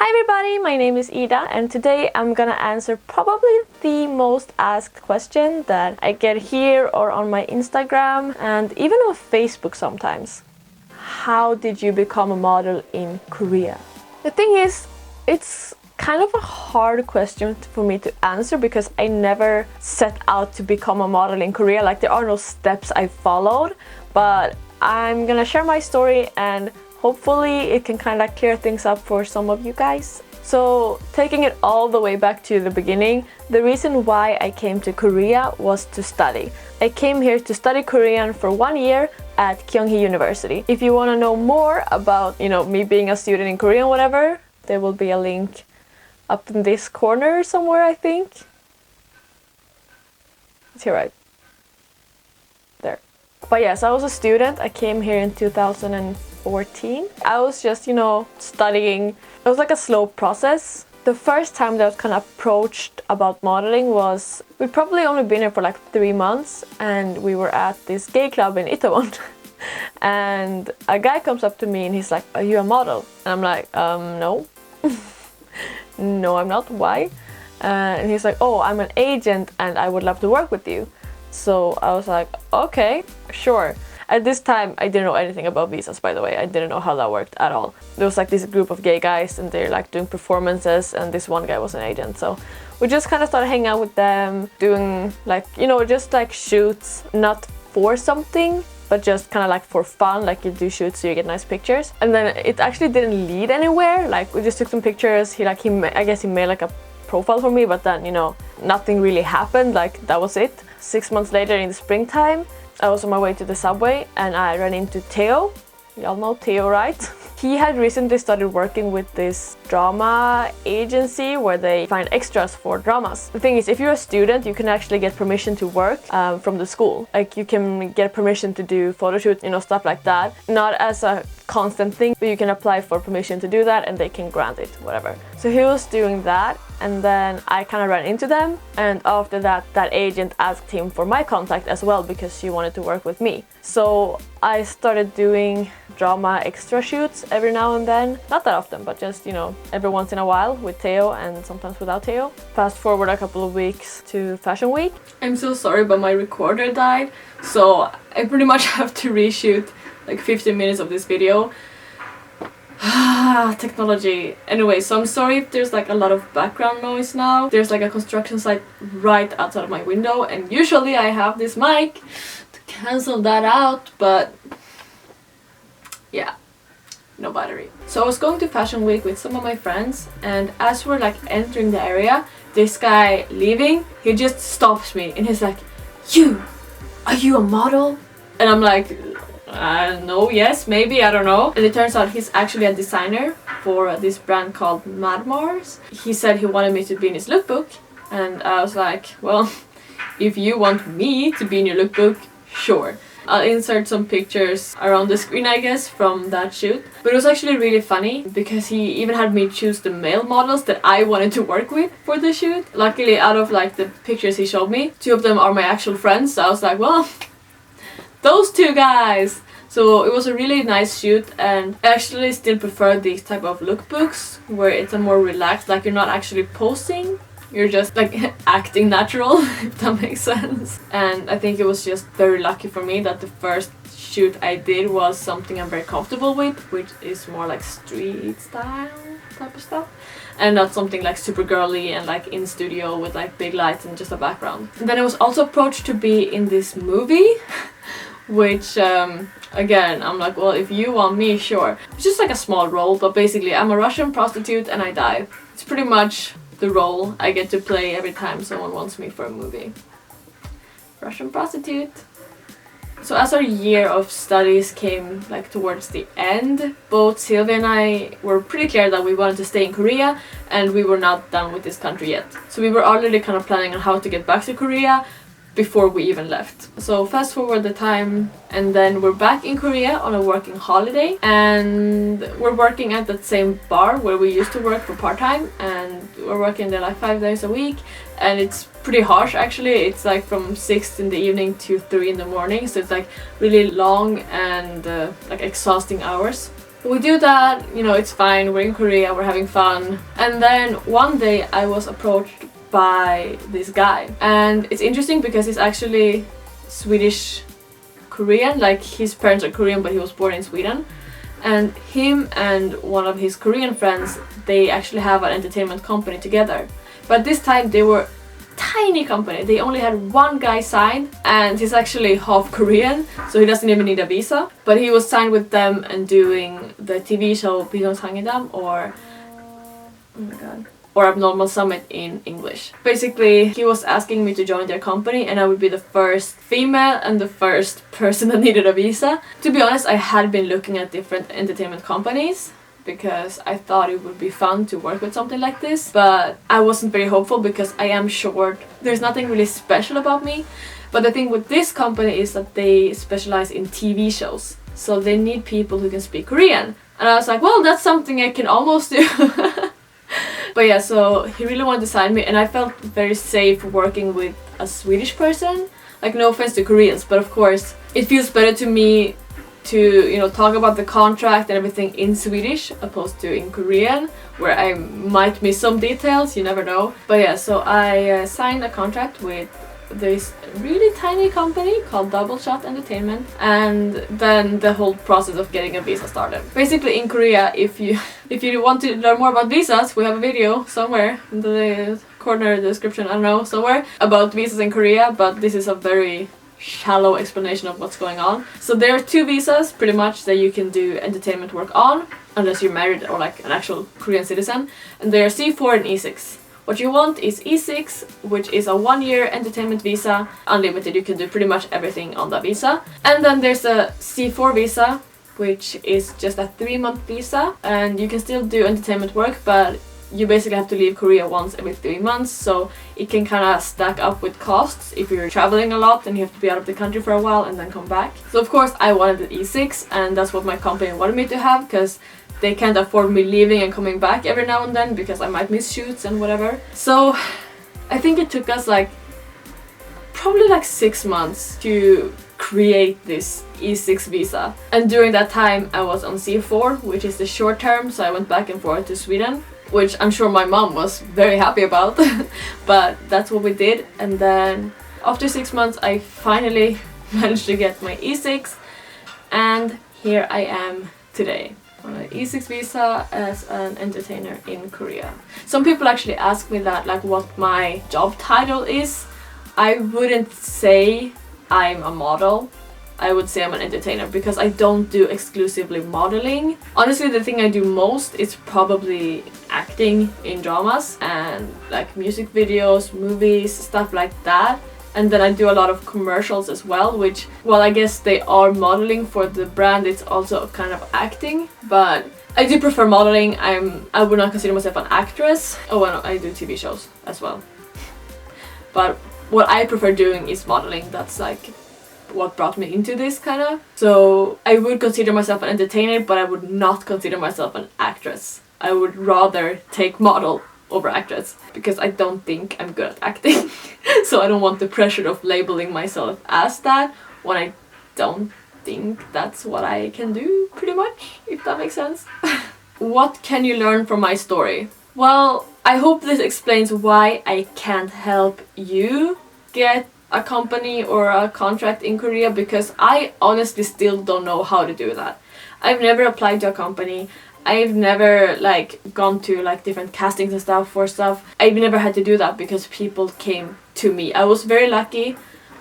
Hi everybody, my name is Ida and today I'm gonna answer probably the most asked question that I get here or on my Instagram and even on Facebook sometimes. How did you become a model in Korea? The thing is, it's kind of a hard question for me to answer because I never set out to become a model in Korea. Like, there are no steps I followed, but I'm gonna share my story and hopefully it can kind of clear things up for some of you guys. So, taking it all the way back to the beginning, the reason why I came to Korea was to study. I came here to study Korean for 1 year at Kyunghee University. If you want to know more about, me being a student in Korea and whatever, there will be a link up in this corner somewhere, I think. It's here, right? There. But yes, I was a student. I came here in 2014. I was just, studying. It was like a slow process. The first time that I was kind of approached about modeling was, we'd probably only been here for like 3 months and we were at this gay club in Itaewon. And a guy comes up to me and he's like, "Are you a model?" And I'm like, no. No, I'm not. Why? And he's like, "Oh, I'm an agent and I would love to work with you." So I was like, okay, sure. At this time, I didn't know anything about visas, by the way. I didn't know how that worked at all. There was like this group of gay guys and they're like doing performances and this one guy was an agent. So we just kind of started hanging out with them, doing like, just like shoots, not for something, but just kind of like for fun. Like, you do shoots so you get nice pictures. And then it actually didn't lead anywhere. Like, we just took some pictures. I guess he made like a profile for me, but then, nothing really happened. Like, that was it. 6 months later in the springtime, I was on my way to the subway and I ran into Theo. Y'all know Theo, right? He had recently started working with this drama agency where they find extras for dramas. The thing is, if you're a student, you can actually get permission to work from the school. Like, you can get permission to do photo shoots, stuff like that. Not as a constant thing, but you can apply for permission to do that and they can grant it, whatever. So he was doing that and then I kind of ran into them, and after that, that agent asked him for my contact as well because she wanted to work with me. So I started doing drama extra shoots every now and then. Not that often, but just, every once in a while with Theo and sometimes without Theo. Fast forward a couple of weeks to Fashion Week. I'm so sorry, but my recorder died, so I pretty much have to reshoot like 15 minutes of this video. Technology. Anyway, so I'm sorry if there's like a lot of background noise now. There's like a construction site right outside of my window and usually I have this mic to cancel that out, but yeah, no battery. So I was going to Fashion Week with some of my friends and as we're like entering the area, this guy leaving, he just stops me and he's like, are you a model? And I'm like, no, yes, maybe, I don't know. And it turns out he's actually a designer for this brand called Madmars. He said he wanted me to be in his lookbook and I was like, well, if you want me to be in your lookbook, sure. I'll insert some pictures around the screen, I guess, from that shoot. But it was actually really funny because he even had me choose the male models that I wanted to work with for the shoot. Luckily, out of like the pictures he showed me, 2 of them are my actual friends, so I was like, well, those 2 guys! So it was a really nice shoot and I actually still prefer these type of lookbooks where it's a more relaxed, like you're not actually posing, you're just like acting natural, if that makes sense. And I think it was just very lucky for me that the first shoot I did was something I'm very comfortable with, which is more like street style type of stuff. And not something like super girly and like in studio with like big lights and just a background. And then I was also approached to be in this movie, which again, I'm like, well, if you want me, sure. It's just like a small role, but basically I'm a Russian prostitute and I die. It's pretty much the role I get to play every time someone wants me for a movie. Russian prostitute. So as our year of studies came like towards the end, both Silvia and I were pretty clear that we wanted to stay in Korea and we were not done with this country yet. So we were already kind of planning on how to get back to Korea before we even left. So fast forward the time and then we're back in Korea on a working holiday and we're working at that same bar where we used to work for part-time and we're working there like 5 days a week and it's pretty harsh actually. It's like from 6 in the evening to 3 in the morning, so it's like really long and like exhausting hours. we do that, you know, it's fine, we're in Korea, we're having fun. And then one day I was approached by this guy, and it's interesting because he's actually Swedish Korean, like his parents are Korean but he was born in Sweden. And him and one of his Korean friends, they actually have an entertainment company together. But this time they were tiny company. They only had one guy signed, and he's actually half Korean, so he doesn't even need a visa. But he was signed with them and doing the TV show Bildungshangedam, or oh my god, or Abnormal Summit in English. Basically, he was asking me to join their company, and I would be the first female and the first person that needed a visa. To be honest, I had been looking at different entertainment companies because I thought it would be fun to work with something like this, but I wasn't very hopeful because I am short. There's nothing really special about me, but the thing with this company is that they specialize in TV shows, so they need people who can speak Korean. And I was like, well, that's something I can almost do. But yeah, so he really wanted to sign me, and I felt very safe working with a Swedish person. Like, no offense to Koreans, but of course it feels better to me to, you know, talk about the contract and everything in Swedish opposed to in Korean, where I might miss some details, you never know. But yeah, so I signed a contract with this really tiny company called Double Shot Entertainment, and then the whole process of getting a visa started. Basically, in Korea, if you want to learn more about visas, we have a video somewhere in the corner description, I don't know, somewhere, about visas in Korea, but this is a very shallow explanation of what's going on. So there are two visas pretty much that you can do entertainment work on, unless you're married or like an actual Korean citizen, and they are C4 and E6. What you want is E6, which is a 1-year entertainment visa, unlimited. You can do pretty much everything on that visa. And then there's a C4 visa, which is just a 3-month visa, and you can still do entertainment work, but you basically have to leave Korea once every 3 months, so it can kind of stack up with costs if you're traveling a lot and you have to be out of the country for a while and then come back. So of course I wanted the E6, and that's what my company wanted me to have, because they can't afford me leaving and coming back every now and then because I might miss shoots and whatever. So I think it took us probably 6 months to create this E6 visa. And during that time I was on C4, which is the short term, so I went back and forth to Sweden, which I'm sure my mom was very happy about. But that's what we did, and then after 6 months I finally managed to get my E6, and here I am today on an E6 visa as an entertainer in Korea. Some people actually ask me that, like, what my job title is. I wouldn't say I'm a model. I would say I'm an entertainer, because I don't do exclusively modeling. Honestly, the thing I do most is probably acting in dramas and like music videos, movies, stuff like that. And then I do a lot of commercials as well, which, well, I guess they are modeling for the brand, it's also kind of acting, but I do prefer modeling. I would not consider myself an actress. Oh well, I do TV shows as well. But what I prefer doing is modeling. That's like what brought me into this, kind of. So I would consider myself an entertainer, but I would not consider myself an actress. I would rather take model over actress, because I don't think I'm good at acting. So I don't want the pressure of labeling myself as that when I don't think that's what I can do, pretty much, if that makes sense. What can you learn from my story? Well, I hope this explains why I can't help you get a company or a contract in Korea, because I honestly still don't know how to do that. I've never applied to a company. I've never gone to different castings and stuff for stuff. I've never had to do that because people came to me. I was very lucky,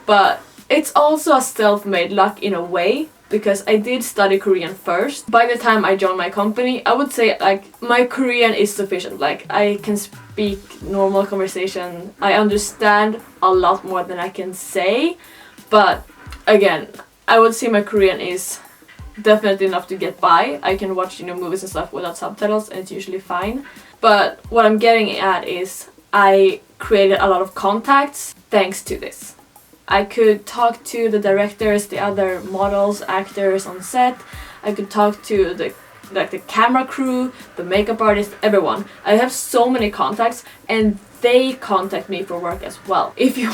but it's also a self-made luck in a way, because I did study Korean first. By the time I joined my company, I would say my Korean is sufficient. I can speak normal conversation. I understand a lot more than I can say, but again, I would say my Korean is definitely enough to get by. I can watch movies and stuff without subtitles, and it's usually fine. But what I'm getting at is I created a lot of contacts thanks to this. I could talk to the directors, the other models, actors on set. I could talk to the camera crew, the makeup artist, everyone. I have so many contacts, and they contact me for work as well. If you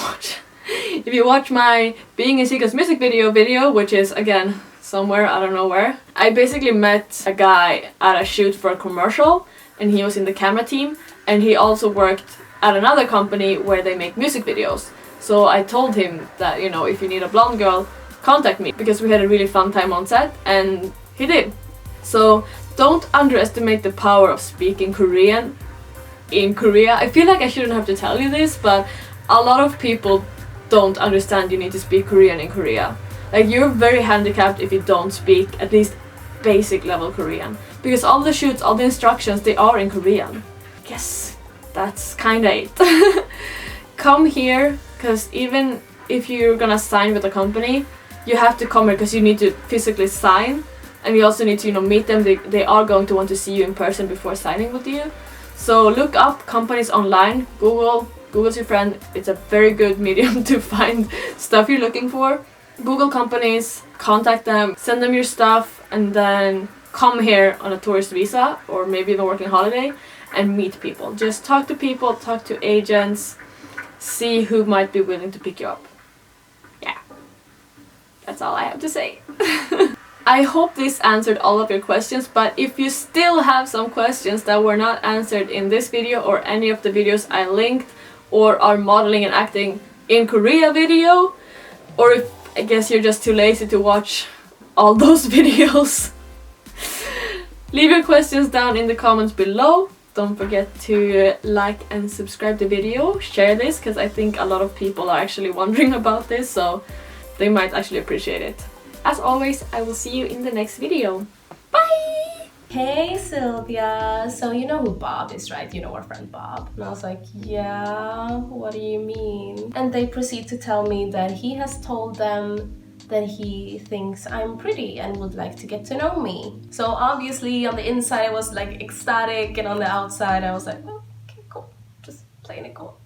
watch my Being in Secret's music video, which is again somewhere, I don't know where. I basically met a guy at a shoot for a commercial, and he was in the camera team, and he also worked at another company where they make music videos. So I told him that, you know, if you need a blonde girl, contact me, because we had a really fun time on set, and he did. So don't underestimate the power of speaking Korean in Korea. I feel like I shouldn't have to tell you this, but a lot of people don't understand you need to speak Korean in Korea. Like, you're very handicapped if you don't speak at least basic level Korean, because all the shoots, all the instructions, they are in Korean. Yes, that's kinda it. Come here, because even if you're gonna sign with a company, you have to come here because you need to physically sign, and you also need to, you know, meet them. They are going to want to see you in person before signing with you. So look up companies online. Google's your friend. It's a very good medium to find stuff you're looking for. Google companies, contact them, send them your stuff, and then come here on a tourist visa or maybe even working holiday and meet people. Just talk to people, talk to agents, see who might be willing to pick you up. Yeah, that's all I have to say. I hope this answered all of your questions, but if you still have some questions that were not answered in this video or any of the videos I linked, or our modeling and acting in Korea video, or if I guess you're just too lazy to watch all those videos, leave your questions down in the comments below. Don't forget to like and subscribe the video, share this, because I think a lot of people are actually wondering about this, so they might actually appreciate it. As always, I will see you in the next video. Bye! Hey Silvia, so you know who Bob is, right? You know our friend Bob. And I was like, yeah, what do you mean? And they proceed to tell me that he has told them that he thinks I'm pretty and would like to get to know me. So obviously on the inside I was like ecstatic, and on the outside I was like, oh, okay, cool, just playing it cool.